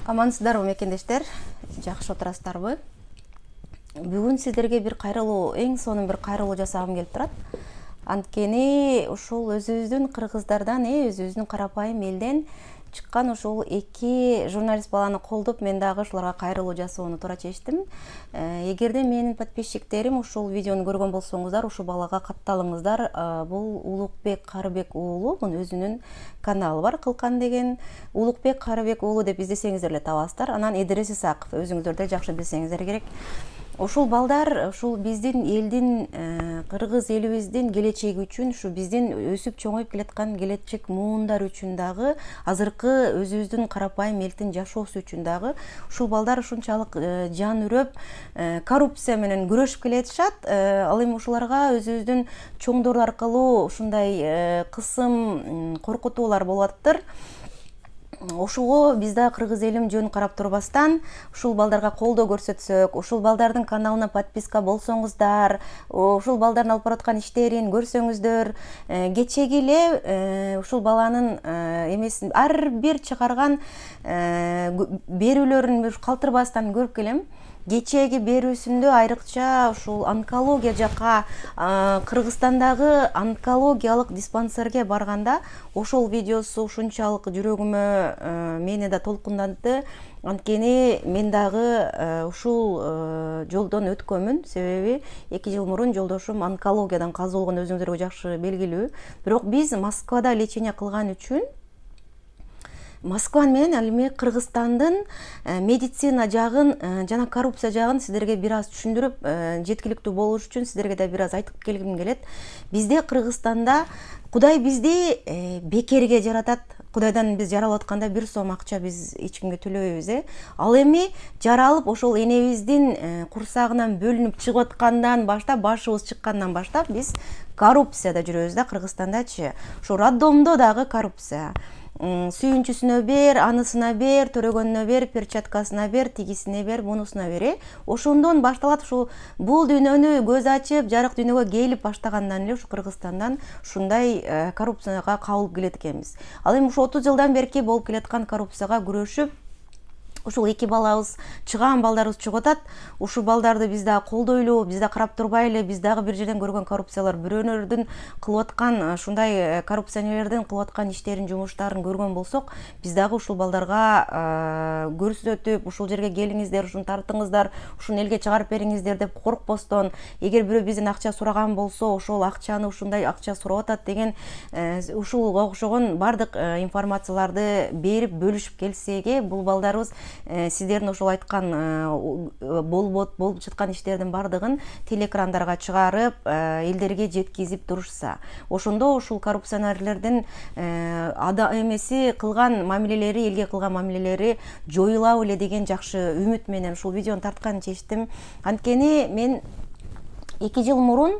Амансыздарбы мекендештер, жакшы отурасыздарбы? Бүгүн сиздерге бир кайрылуу, эң сонун бир кайрылуу жасагым келип турат. Анткени ушул өзүбүздүн кыргыздардан, өзүбүздүн карапайым элден чыккан ушул эки журналист баланы колдоп, мен дагы ушуларга кайрылуу жасоону туура чечтим. Эгерде менин подписчиктерим ушул видеону көргөн болсоңуздар, ушул балага катталыңыздар. Бул Улукбек Карыбек уулу, мунун өзүнүн каналы бар, Кылкан деген. Улукбек Карыбек уулу деп издесеңиздер эле табасыздар. Анан Эдирис Исаков, өзүңүздөр да жакшы билсеңиздер керек. Ушул балдар ушул биздин элдин, кыргыз элибиздин келечеги үчүн, ушу биздин өсүп чоңоюп келаткан келечек муундар үчүн дагы, азыркы өзүбүздүн карапайым элдин жашоосу үчүн дагы ушул балдар ушунчалык жан үрөп, коррупция менен күрөшүп келатышат. Ал эми ушуларга өзүбүздүн чоңдор аркылуу ушундай кысым коркутуулар болуп атыптыр. Ошого биз да кыргыз элим жөн карап турбастан, ушул балдарга колдоо көрсөтсөк, ушул балдардын каналына подписка болсоңуздар, ушул бардын алып бараткан иштерин көрсөңүздөр, кечеги эле ушул баланын эмесин ар бир чыгарган берүүлөрүн калтырбастан көрүп келем. Кечеги берүүсүндө айрыкча ушул онкология жака, Кыргызстандагы онкологиялык диспансерге барганда ошол видеосу ушунчалык жүрөгүмө мени да толкундатты. Анткени мен дагы ушул жолдон өткөнмүн. Себеби 2 жыл мурун жолдошум онкологиядан каза болгон, өзүңүздарга жакшы белгилүү. Бирок биз Москвада лечение кылган үчүн Москва менен ал эми Кыргызстандын медицина жагын жана коррупция жагын сиздерге бир аз түшүндүрүп, жеткиликтүү болуш үчүн сиздерге да бир аз айтып келгим келет. Бизде Кыргызстанда Кудай бизди бекерге жаратат. Кудайдан биз жаралып атканда бир сом акча биз эч кимге төлөбөйбүз. Ал эми жаралып ошол энебиздин курсагынан бөлүнүп чыгып аткандан баштап, башыбыз чыккандан баштап биз коррупцияда жүрөбүз да Кыргызстандачы. Ошо роддомдо дагы коррупция. Сүйүнчүсүнө бер, анысына бер, төрөгөнүнө бер, перчаткасына бер, тигисине бер, мунусуна бер. Ошондон башталат. Ушу бул дүйнөнү көз ачып, жарык дүйнөгө келип баштагандан эле ушу Кыргызстандан ушундай коррупцияга кабылып келет экенбиз. Ал эми ушу 30 жылдан берки болуп келаткан коррупцияга күрөшүп, ушул эки балабыз, чыган балдарыбыз чыгып атат. Ушул балдарды биз да колдойлу, биз да карап турбайлы, биз дагы бир жерден көргөн коррупциялар, бирөөнөрдүн кылып аткан, ушундай коррупционерлердин кылып аткан иштерин, жумуштарын көргөн болсок, биз дагы ушул балдарга көрсөтүп, ушул жерге келиңиздер, ушуну тартыңыздар, ушуну элге чыгарып бериңиздер деп коркпостон, эгер бирөө бизден акча сураган болсо, ошол акчаны ушундай акча сурап атат деген ушулга окшогон бардык информацияларды берип бөлүшүп келсеге, бул балдарыбыз сиздердин ошол айткан болуп жаткан иштердин бардыгын телеэкрандарга чыгарып, элдерге жеткизип турушса, ошондо ушул коррупционерлердин эмеси кылган мамилелери, элге кылган мамилелери жоюлабы эле деген жакшы үмүт менен ушул видеону тартканын чечтим. Анткени мен 2 жыл мурун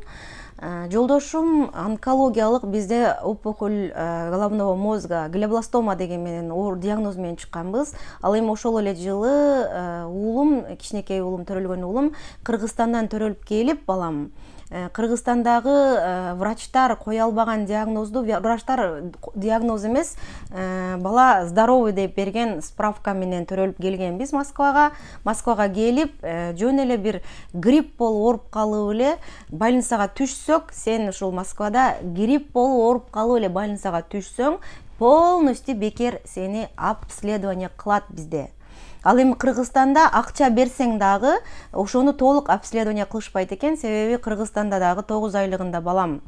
жолдошум онкологиялык, бизде опухоль головного мозга, глиобластома деген менен оор диагноз менен чыкканбыз. Ал эми ошол эле жылы уулум, кичинекей уулум, төрөлгөн уулум Кыргызстандан төрөлүп келип, балам Кыргызстандагы врачтар кое албаган диагнозду, врачтар диагноз эмес, бала здоровый деп берген справка менен төрөлүп келгенбиз Москвага. Москвага келип, жөн эле бир грипп болуп ооруп калып эле больницага түшсөк, сен ушул Москвада грипп болуп ооруп калып эле больницага түшсөң, полностью бекер сени обследование кылат бизде. Ал эми Кыргызстанда акча берсең дагы ошону толук обследование кылышпайт экен. Себеби Кыргызстанда дагы 9 айлыгында балам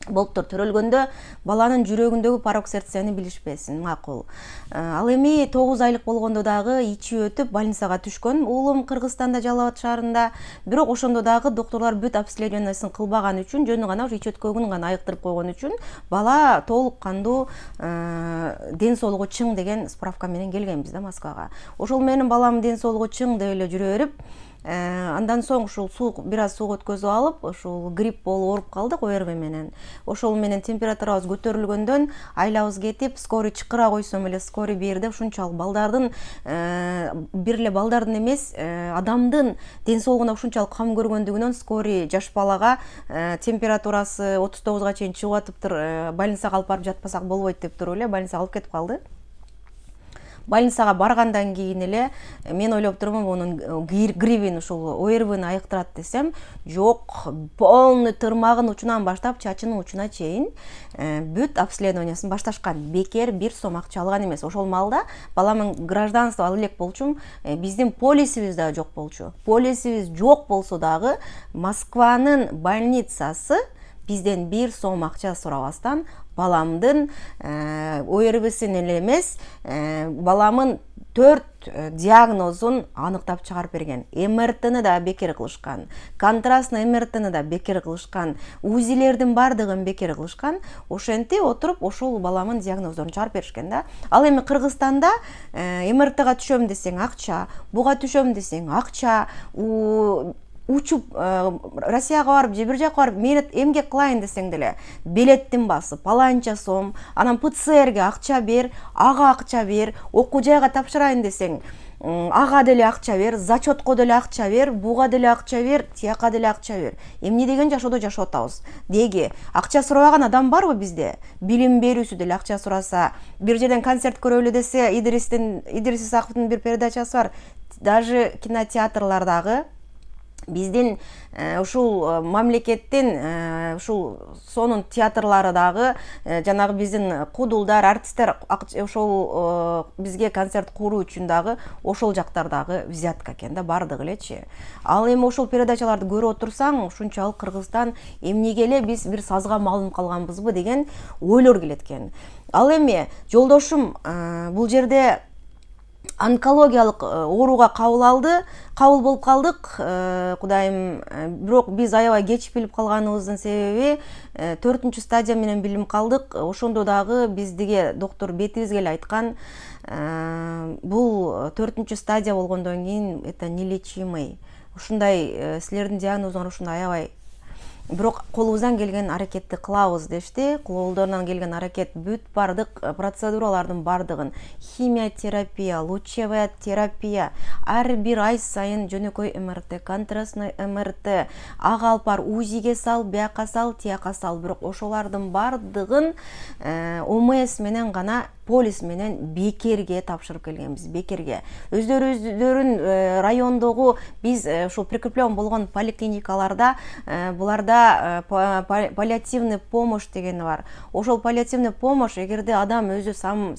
болуптур. Төрөлгөндө баланын жүрөгүндөгү порок сердцени билишпесин, макул. Ал эми 9 айлык болгондо дагы ичи өтүп больницага түшкөн уулум Кыргызстанда, Жалал Абад шаарында. Бирок ошондо дагы доктурлар бүт обследованиясын кылбаган үчүн, жөнү гана ушу ичи өткөгүн гана айыктырып койгон үчүн бала толук кандуу ден соолугу чың деген справка менен келгенбиз да Москвага. Ошол менин баламдын ден соолугу чың деп эле жүрө берип, андан соң ушул бир аз сууга өткөзүп алып, ушул грипп болуп ооруп калдык ОРВИ менен. Ошол менен температурабыз көтөрүлгөндөн айлабыз кетип, скорый чакыра койсом эле скорый берди. Ушунчалык балдардын бир эле балдардын эмес, адамдын ден соолугуна ушунчалык кам көргөндүгүнөн скорый жаш балага температурасы 39га чейин чыгып атыптыр, больницага алып барып жатпасак болбойт деп туруп эле больницага алып кетип калды. больницага баргандан кийин эле мен ойлоп турмун мунун грибин ушул ОРВны айыктырат десем, жок, полный тырмагын учунан баштап чачынын учуна чейин бүт обследованиясын башташкан. Бекер 1 сом акча алган эмес. Ошол маалда баламын гражданство ала элек болчумун, биздин полисибиз да жок болчу. Полисибиз жок болсо дагы Москванын больницасы бизден 1 сом акча сурабастан баламдын ОРВсин эле эмес, баламын 4 диагнозун аныктап чыгарып берген. МРТны да бекер кылышкан, контрастный МРТны да бекер кылышкан, УЗИлердин бардыгын бекер кылышкан. Ошентип отуруп ошол баламын диагноздорун чыгарып беришкен да. Ал эми Кыргызстанда МРТга түшөм десең акча, буга түшөм десең акча, учуп Россияга барып, же бир жака барып, менет эмгек кылайын десең деле билеттин баасы паланча сом, анан ПЦРге акча бер, ага акча бер, окуу жайга тапшырайын десең ага деле акча бер, зачетко деле акча бер, буга деле акча бер, тияка деле акча бер. Эмне деген жашоодо жашап атабыз? Деги акча сурабаган адам барбы бизде? Билим берүүсү деле акча сураса, бир жерден концерт көрөлү десе, Идрис Исаковдун бир передачасы бар. Даже кинотеатрлардагы биздин ушул мамлекеттин ушул сонун театрлары дагы жанагы биздин кудулдар, артисттер ошол бизге концерт куруу үчүн дагы ошол жактардагы взятка экен да, бардыгы элечи. Ал эми ошол передачаларды көрүп отурсаң, ушунчалык Кыргызстан эмнеге эле биз бир сазга малынып калганбызбы деген ойлор келет экен. Ал эми жолдошум бул жерде онкологиялык ооруга кабыл болуп калдык. Кудайым, бирок биз аябай кеч билип калганыбыздын себеби 4-чү стадия менен билип калдык. Ошондо дагы биздиге доктор бетибизге эле айткан, бул 4-чү стадия болгондон кийин это нелечимый. Ушундай силердин диагнозуңар ушундай аябай. Бирок колубуздан келген аракетти кылабыз дешти. Колдорунан келген аракет бүт бардык процедуралардын бардыгын, химиотерапия, лучевая терапия, ар бир ай сайын жөнөкөй МРТ, контрастный МРТ, ага алып бар, УЗИге сал, бияка сал, тияка сал. Бирок ошолардын бардыгын ОМС менен гана, полис менен бекерге тапшырып келгенбиз, бекерге. Өздөрүн райондогу биз ушул прикреплен болгон поликлиникаларда буларда паллиативный помощь деген бар. Ошол паллиативный помощь, эгерде адам өзү сам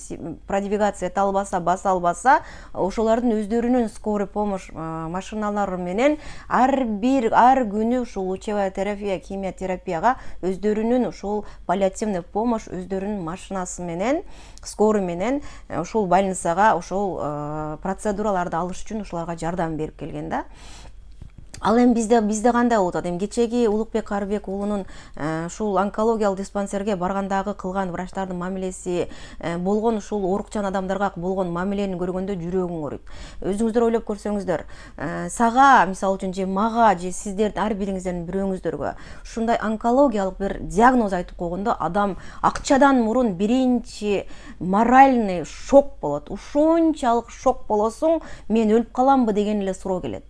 продвигаться эте албаса, баса албаса, ошолордун өздөрүнүн скорый помощь машиналары менен ар күнү ушул лучевая терапия, химиотерапияга өздөрүнүн ушул паллиативный помощь өздөрүнүн машинасы менен, скорый менен ушул больницага ушул процедураларды алыш үчүн ушуларга жардам берип келген да. Ал эми бизде кандай болуп атат? Эми кечеги Улукбек Карбек уулунун ушул онкологиялык диспансерге баргандагы кылган врачтардын мамилеси, болгон ушул оорукчан адамдарга болгон мамилени көргөндө жүрөгүң ооруйт. Өзүңүздөр ойлоп көрсөңүздөр, сага, мисалы үчүн, же мага, же сиздердин ар бириңиздердин бирөөңүздөргө ушундай онкологиялык бир диагноз айтып койгондо адам акчадан мурун биринчи моральный шок болот. Ушунчалык шок болосуң, мен өлүп каламбы деген эле суроо келет.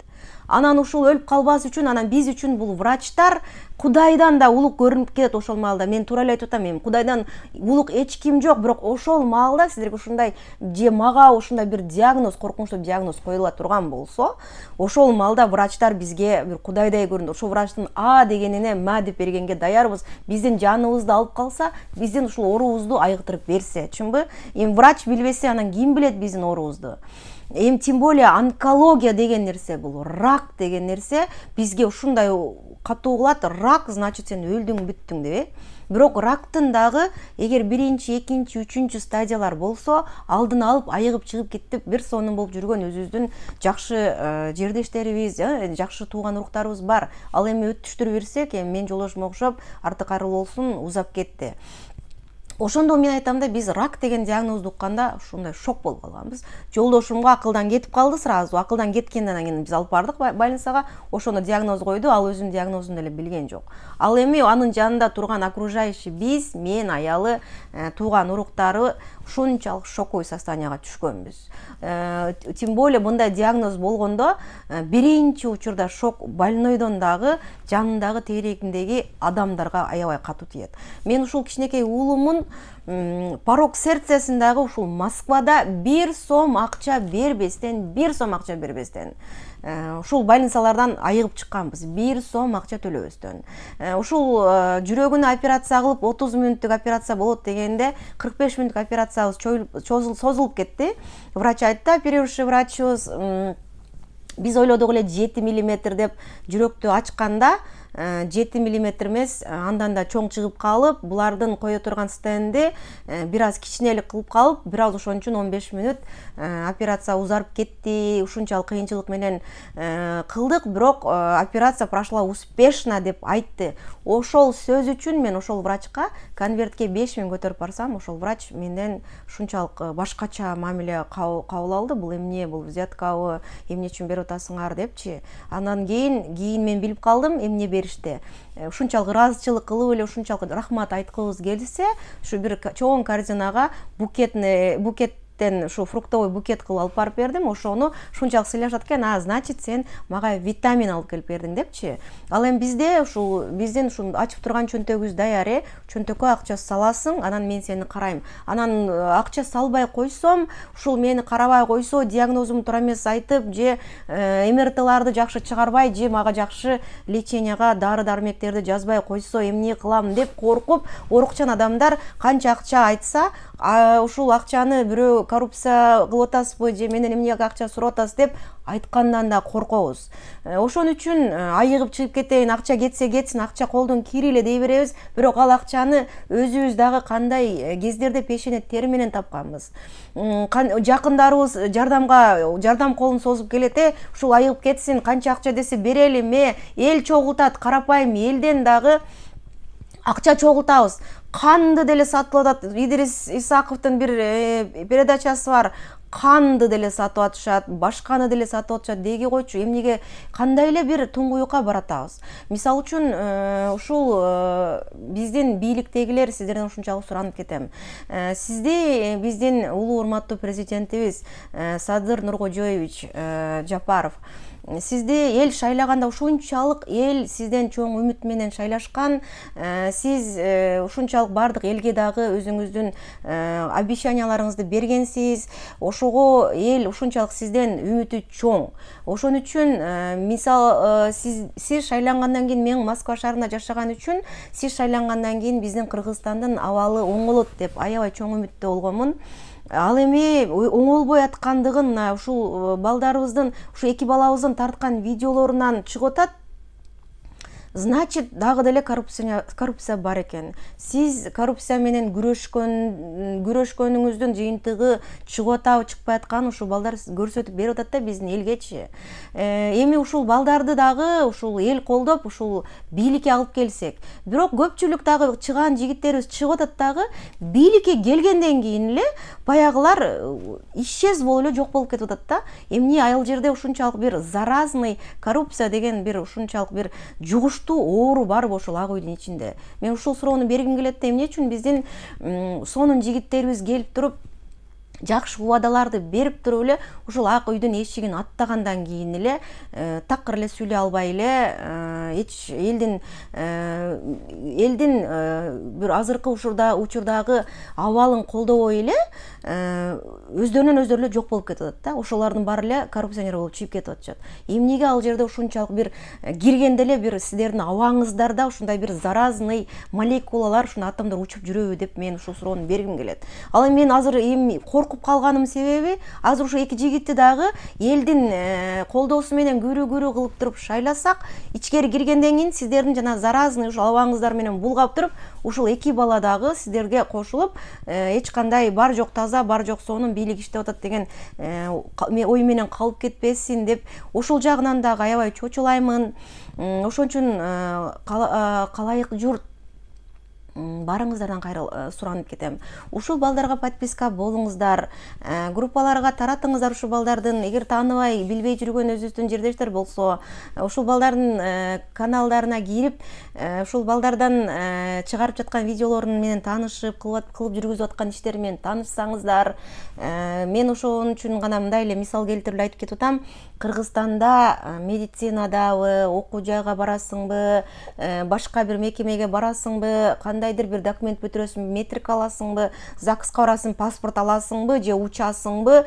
Анан ушул өлүп калбас үчүн, анан биз үчүн бул врачтар Кудайдан да улук көрүнүп келет ошол маалда. Мен туура эле айтып атам, эми Кудайдан улук эч ким жок, бирок ошол маалда сиздерге ушундай, же мага ушундай бир диагноз, коркунучтуу диагноз коюла турган болсо, ошол маалда врачтар бизге бир Кудайдай көрүнөт. Ошол врачтын А дегенине ма деп бергенге даярбыз. Биздин жаныбызды алып калса, биздин ушул оорубузду айыктырып берсе, чынбы? Эми врач билбесе, анан ким билет биздин оорубузду? Тем более онкология деген нерсе, бул рак деген нерсе бизге ушундай катуу кылат. Рак значит сен өлдүң, бүттүң деп. Бирок рактын дагы эгер 1-чи, 2-чи, 3-чү стадиялар болсо, алдын алып айыгып чыгып кеттип бир сонун болуп жүргөн өзүбүздүн жакшы жердештерибиз, жакшы тууган уруктарыбыз бар. Ал эми өтүштүрүп берсек, мен жолдошума окшоп арты кайрылуу болсун, узап кетти. Ошондо мен айтам да, биз рак деген диагнозду укканда ушундай шок болуп калганбыз. Жолдошумга акылдан кетип калды сразу. Акылдан кеткенден кийин биз алып бардык больницага. Ошондо диагноз койду, ал өзүнүн диагнозун деле билген жок. Ал эми анын жанында турган окружающий биз, мен, аялы, тууган уруктары ушунчалык шоковой состоянияга түшкөнбүз. Тем более мындай диагноз болгондо биринчи учурда шок больнойдон дагы жанындагы тегерегиндеги адамдарга аябай катуу тиет. Мен ушул кичинекей уулумун порог сердцесиндагы ушул Москвада 1 сом акча бербестен, 1 сом акча бербестен ушул больницалардан айыгып чыкканбыз, 1 сом акча төлөбөстөн. Ушул жүрөгүнө операция кылып 30 мүнөттүк операция болот дегенде 45 мүнөттүк операциябыз созулуп кетти. Врач айтты, оперирующий врачыбыз, биз ойлодук эле 7 мм деп жүрөктү ачканда 7 мм эмес, андан да чоң чыгып калып, булардын кое турган стенди бир аз кичинелик кылып калып, бир аз ошон үчүн 15 мүнөт операция узарып кетти. Ушунчалык кыйынчылык менен кылдык, бирок операция прошла успешно деп айтты. Ошол сөз үчүн мен ошол врачка конвертке 5000 көтөрүп барсам, ошол врач менден ушунчалык башкача мамиле кабыл алды. Бул эмне, бул взяткабы, эмне үчүн берип атасыңар депчи. Андан кийин мен билип калдым эмне беришти. Ушунчалык ыраазычылык кылып эле, ушунчалык рахмат айткыбыз келсе, ушу бир чоң корзинага ушу фруктовый букет кылып алып барып бердим. Ошону ушунчалык сыйлашат экен, значит сен мага витамин алып келип бердиң депчи. Ал эми биздин ушул ачып турган чөнтөгүбүз даяр, чөнтөккө акча саласың, анан мен сени карайм. Анан акча салбай койсом, ушул мени карабай койсо, диагнозумду туура эмес айтып, же МРТларды жакшы чыгарбай, же мага жакшы леченияга дары-дармектерди жазбай койсо эмне кылам деп коркуп, орукчан адамдар канча акча айтса, ушул акчаны бирөө коррупция кылып атасызбы, же менен эмнеге акча сурап атасыз деп айткандан да коркобуз. Ошон үчүн айыгып чыгып кетейин, акча кетсе кетсин, акча колдон кириле дей беребиз, бирок ал акчаны өзүбүз дагы кандай кездерде пешене тери менен тапканбыз. Жакындарыбыз жардам колун созуп келет, ушул айыгып кетсин, канча акча десе берели, эл чогултат, карапайым элден дагы акча чогултабыз. Канды деле сатып атат. Идирис Исаковдун бир передачасы бар. Канды деле сатып атышат, башканы деле сатып атышат. Деги койчу, эмнеге кандай эле бир туңгуюкка баратабыз. Мисалы үчүн, ушул биздин бийликтегилер, сиздерден ушунчалык суранып кетем. Сизди биздин улуу урматтуу президентибиз Садыр Нуркожоевич Жапаров, сизди эл шайлаганда, ушунчалык эл сизден чоң үмүт менен шайлашкан, сиз ушунчалык бардык элге дагы өзүңүздүн обещанияларыңызды бергенсиз, ошого эл ушунчалык сизден үмүтү чоң. Ошон үчүн мисал сиз шайлангандан кийин, мен Москва шаарында жашаган үчүн, сиз шайлангандан кийин биздин Кыргызстандын абалы оңолот деп аябай чоң үмүттө болгонмун. Ал эми оңолбой аткандыгын ушул балдарыбыздын, ушу эки балабыздын тарткан видеолорунан чыгып атат. Значит, дагы деле коррупция бар экен. Сиз коррупция менен күрөшкөнүңүздүн жыйынтыгы чыгып атабы, чыкпай атканын ушул балдар көрсөтүп берип атат да биздин элгечи. Эми ушул балдарды дагы ушул эл колдоп, ушул бийликке алып келсек. Бирок көпчүлүк дагы чыган жигиттерибиз чыгып атат дагы, бийликке келгенден кийин эле баягылар исчез болуп эле жок болуп кетип атат да. Эмне айыл жерде ушунчалык бир заразный коррупция деген бир ушунчалык бир жугуш оору барбы ошол ак үйдүн ичинде? Мен ушул суроону бергим келет. Эмне үчүн биздин сонун жигиттерибиз келип туруп, жакшы убадаларды берип туруп эле ушул ак үйдүн эшигин аттагандан кийин эле такыр эле сүйлөй албай эле элдин бир азыркы учурдагы абалын колдобой эле өздөрүнөн өздөрү эле жок болуп кетип атат да. Ошолордун баары эле коррупционер болуп чыгып кетип атышат. Эмнеге ал жерде ушунчалык бир киргенде эле бир сиздердин абаңыздарда ушундай бир заразный молекулалар, ушундай атомдор учуп жүрөбү деп мен ушул суроону бергим келет. Ал эми мен азыр коркуп калганым себеби, азыр ушу эки жигитти дагы элдин колдоосу менен күрүү кылып туруп шайласак, ичкери киргенден кийин сиздердин жана заразный ушул абаңыздар менен булгап туруп, ушул эки бала дагы сиздерге кошулуп, эч кандай бар жок таза, бар жок сонун бийлик иштеп атат деген ой менен калып кетпесин деп, ушул жагынан дагы аябай чочулаймын. Ошон үчүн калайык журт барыңыздардан суранып кетем. Ушул балдарга подписка болуңуздар, группаларга таратыңыздар ушул балдардын. Эгер тааныбай, билбей жүргөн өзүбүздүн жердештер болсо, ушул балдардын каналдарына кирип, ушул балдардан чыгарып жаткан видеолорун менен таанышып, кылып жүргүзүп аткан иштери менен таанышсаңыздар. Мен ошон үчүн гана мындай эле мисал келтирип айтып кетип атам. Кыргызстанда медицинадабы, окуу жайга барасыңбы, башка бир мекемеге барасыңбы, кандай кандайдыр бир документ бүтүрөсүңбү, метрик аласыңбы, ЗАГСка барасың, паспорт аласыңбы же учасыңбы,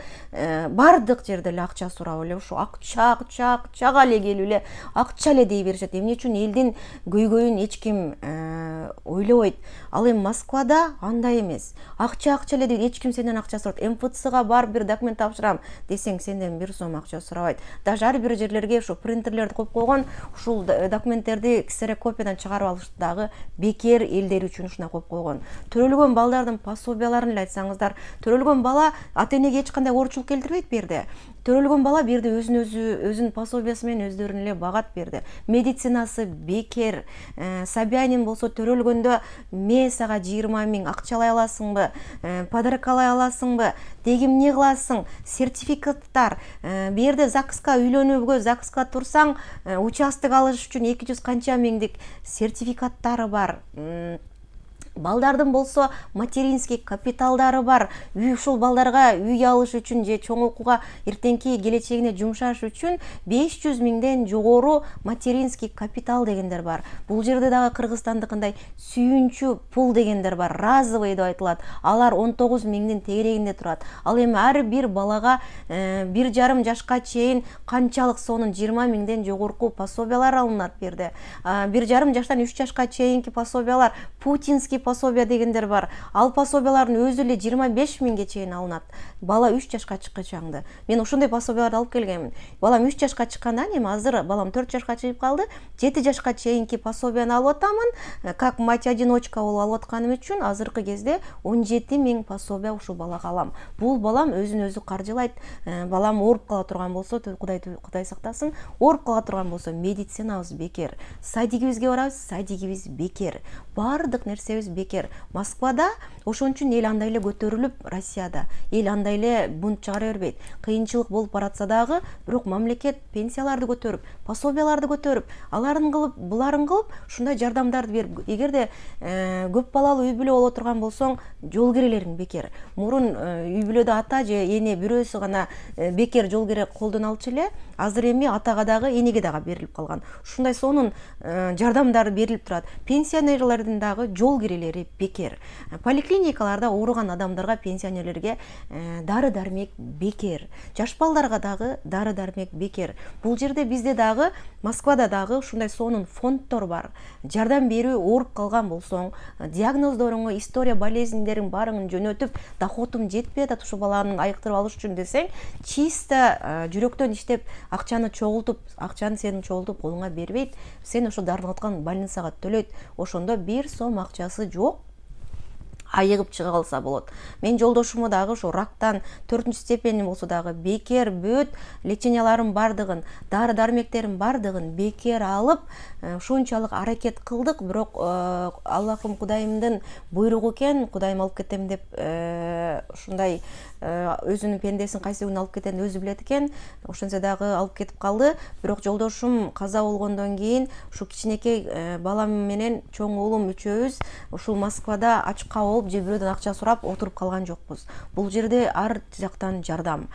бардык жерде эле акча сурап эле ушу акчага эле келип эле акча эле дей беришет. Эмне үчүн элдин көйгөйүн эч ким ойлобойт. Ал эми Москвада андай эмес. Акча эле дейт, эч ким сенден акча сурайт. МФЦга бар бир документ тапшырам десең сенден бир сом акча сурабайт. Даже ар бир жерлерге ушу принтерлерди коюп койгон, ушул документтерди ксерокопиядан чыгарып алыш дагы бекер элдер үчүн ушундай коюп койгон. Төрөлгөн балдардын пособияларын эле айтсаңыздар, төрөлгөн бала ата энеге эч кандай оорчулук келтирбейт бу жерде. Төрөлгөн бала бу жерде өзүнүн пособиясы менен өздөрүн эле багат бу жерде. Медицинасы бекер. Собянин болсо төрөлгөндө месяга 20 000 акчалай аласыңбы, подаркалай аласыңбы, деги эмне кыласың, сертификаттар. Бу жерде ЗАГСка үйлөнүүгө, ЗАГСка турсаң, участок алыш үчүн 200 канча миңдик сертификаттары бар. Балдардын болсо материнский капиталдары бар. Ушул балдарга үй алыш үчүн же чоң окууга эртеңки келечегине жумшаш үчүн 500 000ден жогору материнский капитал дегендер бар. Бул жерде дагы Кыргызстандыкындай сүйүнчү пул дегендер бар. Разовый деп айтылат. Алар 19 000дин тегерегинде турат. Ал эми ар бир балага 1,5 жашка чейин канчалык сонун 20 000ден жогорку пособиялар алынат бу жерде. 1,5 жаштан 3 жашка чейинки пособиялар, путинский пособия дегендер бар. Ал пособиялардын өзү эле 25 000ге чейин алынат. Бала 3 жашка чыккачаңды. Мен ошондой пособияларды алып келгенмин. Балам 3 жашка чыккандан эми азыр балам 4 жашка чыгып калды. 7 жашка чейинки пособияны алып атамын. Как мать одиночка болуп алып атканым үчүн азыркы кезде 17 000 пособия ушул балага алам. Бул балам өзүн өзү каржылайт. Балам ооруп кала турган болсо, Кудай сактасын, ооруп кала турган болсо медицинабыз бекер. Садигибизге барабыз, садигибиз бекер. Бардык нерсебиз бекер. Москвада ошон үчүн эл андай эле көтөрүлүп, Россияда эл андай эле бунт чыгара бербейт. Кыйынчылык болуп баратса дагы, бирок мамлекет пенсияларды көтөрүп, пособияларды көтөрүп, аларын кылып, буларын кылып, ушундай жардамдарды берип, эгерде көп балалуу үй бүлө боло турган болсоң, жол кирелериң бекер. Мурун үй бүлөдө ата же эне бирөөсү гана бекер жол кире колдон алчу эле, азыр эми атага дагы энеге дагы берилип калган. Ушундай сонун жардамдар берилип турат. Пенсионерлердин дагы жол кирелери бекер. Поликлиникаларда ооруган адамдарга, пенсионерлерге дары-дармек бекер. Жаш балдарга дагы дары-дармек бекер. Бул жерде бизде дагы, Москвада дагы ушундай сонун фонддор бар. Жардам берүү, ооруп калган болсоң, диагноздоруңу, история болезньдерин баарыңын жөнөтүп, доходум жетпей атат ушу баланы айыктырып алыш үчүн десең, чисто жүрөктөн иштеп, акчаны сенин чогултуп колуңа бербейт. Сен ошо дарылаткан больницага төлөйт. Ошондо 1 сом акчасы жок. Айыгып чыга калса болот. Мен жолдошуму дагы ошо рактан 4-чү степени болсо дагы бекер бүт леченияларын бардыгын, дары-дармектерин бардыгын бекер алып, ушунчалык аракет кылдык, бирок Аллахым Кудайымдын буйругу экен, Кудайым алып кетем деп ушундай өзүнүн пендесин кайсы күн алып кетени өзү билет экен. Ошентсе дагы алып кетип калды. Бирок жолдошум каза болгондон кийин ушу кичинекей балам менен чоң уулум үчөөбүз ушул Москвада ачка болуп же бирөөдөн акча сурап отуруп калган жокпуз. Бул жерде ар жактан жардам.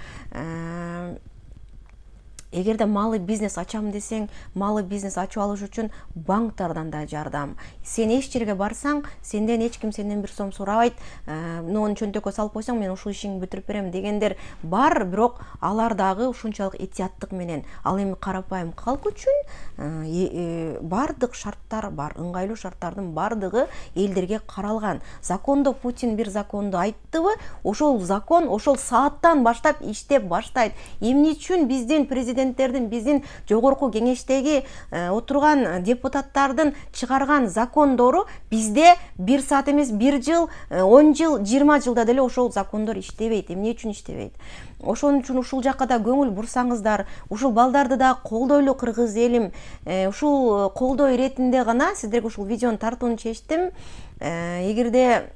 Эгерде малы бизнес ачам десең, малы бизнес ачып алыш үчүн банктардан да жардам. Сен эч жерге барсаң, сенден эч ким сенден 1 сом сурабайт. Муну чөнтөккө салып койсоң, мен ушул ишиңди бүтүрүп берем дегендер бар, бирок алар дагы ушунчалык этияттык менен. Ал эми карапайым калк үчүн бардык шарттар бар, ыңгайлуу шарттардын бардыгы элдерге каралган. Закондо Путин бир законду айттыбы, ошол закон ошол сааттан баштап иштеп баштайт. Эмне үчүн биздин президенттердин, биздин жогорку кеңештеги отурган депутаттардын чыгарган закондору бизде 1 саат эмес 1 жыл, 10 жыл, 20 жылда деле ошол закондор иштебейт. Эмне үчүн иштебейт? Ошон үчүн ушул жакка да көңүл бурсаңыздар, ушул балдарды да колдойлу кыргыз элим. Ушул колдоо иретинде гана сиздерге ушул видеону тартууну чечтим. Эгерде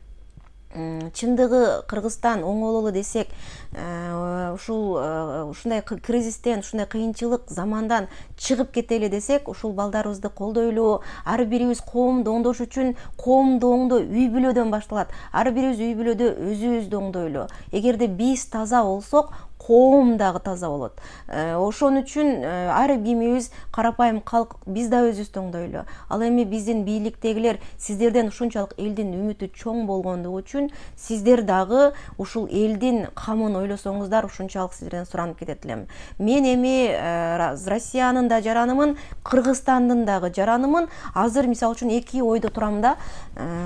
чындыгы Кыргызстан оңололу десек, ушундай кризистен, ушундай кыйынчылык замандан чыгып кетели десек, ушул балдарыбызды колдойлу. Ар бирибиз коомду оңдош үчүн коомду оңдоо үй бүлөдөн башталат. Ар бирибиз үй бүлөдө өзүбүздү оңдойлу. Эгерде биз таза болсок, коом дагы таза болот. Ошон үчүн ар кимибиз карапайым калк биз да өзүбүздү оңдойлу. Ал эми биздин бийликтегилер сиздерден ушунчалык элдин үмүтү чоң болгондугу үчүн сиздер дагы ушул элдин камын ойлосоңуздар, ушунчалык сиздерден суранып кетет элем. Мен эми Россиянын да жаранымын, Кыргызстандын дагы жаранымын. Азыр мисалы үчүн эки ойдо турам да.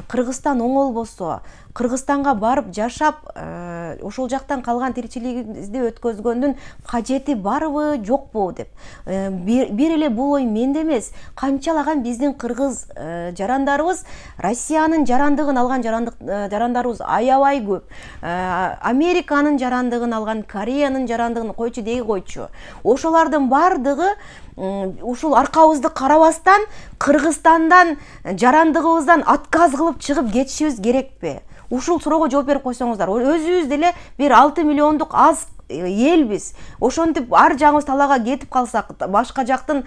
Кыргызстан оңолбосо, Кыргызстанга барып жашап, ошол жактан калган тиричилигибизди өткөзгөндүн кажети барбы, жокпу деп. Бир эле бул ой менде эмес. Канчалаган биздин кыргыз жарандарыбыз Россиянын жарандыгын алган жарандарыбыз аябай көп. Американын жарандыгын алган, Кореянын жарандыгын койчу деги койчу. Ошолордун бардыгы ушул аркабызды карабастан Кыргызстандан жарандыгыбыздан отказ кылып чыгып кетишибиз керекпи? Ушул суроого жооп берип койсоңуздар. Өзүбүз деле бир 6 миллиондук аз элбиз. Ошентип ар жагыбыз талаага кетип калсак, башка жактын,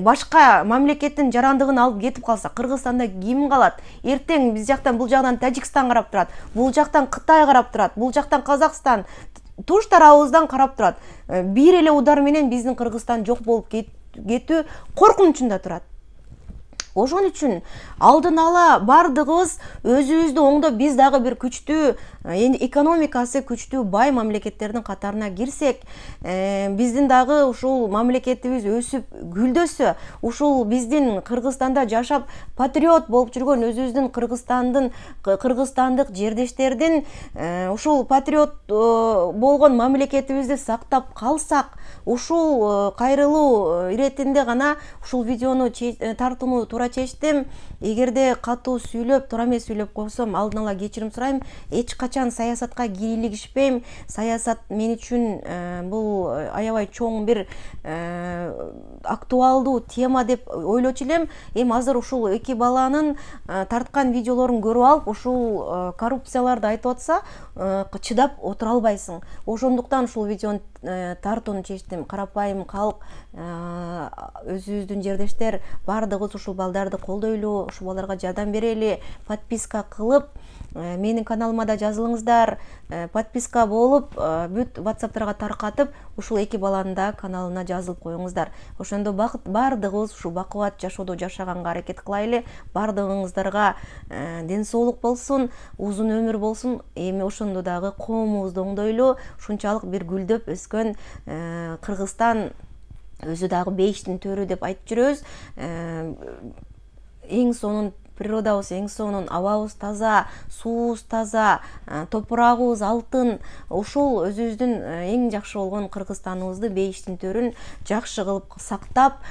башка мамлекеттин жарандыгын алып кетип калсак, Кыргызстанда ким калат? Эртең биз жактан, бул жактан Тажикстан карап турат, бул жактан Кытай карап турат, бул жактан Казакстан, туш тарабыбыздан карап турат. Бир эле удар менен биздин Кыргызстан жок болуп кетүү коркунучунда турат. Ошон үчүн алдын ала бардыгыбыз өзүбүздү оңдоп, биз дагы бир күчтүү, экономикасы күчтүү бай мамлекеттердин катарына кирсек, биздин дагы ушул мамлекетибиз өсүп гүлдөсө, ушул биздин Кыргызстанда жашап патриот болуп жүргөн өзүбүздүн кыргызстандык жердештердин ушул патриот болгон мамлекетибизди сактап калсак, ушул кайрылуу иретинде гана ушул видеону тартууну туура чечтим. Эгерде катуу сүйлөп, туура эмес сүйлөп койсом, алдын ала кечирим сурайм. Эч качан саясатка кийлигишпейм. Саясат мен үчүн бул аябай чоң бир актуалдуу тема деп ойлочу элем. Эми азыр ушул эки баланын тарткан видеолорун көрүп алып, ушул коррупцияларды айтып атса, чыдап отура албайсың. Ошондуктан ушул видеону тартууну чечтим. Карапайым калк, өзүбүздүн жердештер бардыгыбыз ушул балдарды колдойлу, ушул балдарга жардам берели, подписка кылып, менин каналыма да жазылыңыздар, подписка болуп, бүт WhatsApp'тарга таркатып, ушул эки баланын да каналына жазылып коюңуздар. Ошондо бардыгыбыз ушул бакубат жашоодо жашаганга аракет кылайлы. Бардыгыңыздарга ден соолук болсун, узун өмүр болсун. Эми ошондо дагы коомубузду оңдойлу. Ушунчалык бир гүлдөп өскөн Кыргызстан өзү дагы бейиштин төрү деп айтып жүрөбүз. Эң сонун природабыз, эң сонун абабыз таза, суубуз таза, топурагыбыз алтын. Ушул өзүбүздүн эң жакшы болгон Кыргызстаныбызды, бейиштин төрүн жакшы кылып сактап,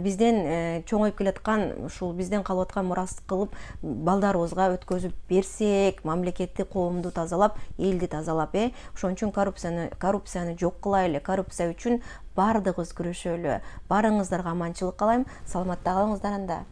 бизден чоңоюп келаткан, ушул бизден калып аткан мурас кылып балдарыбызга өткөзүп берсек, мамлекетти, коомду тазалап, элди тазалап, ошон үчүн коррупцияны жок кылайлы. Коррупция үчүн бардыгыбыз күрөшөлү. Барыңыздарга аманчылык каалайм. Саламатта калыңыздар анда.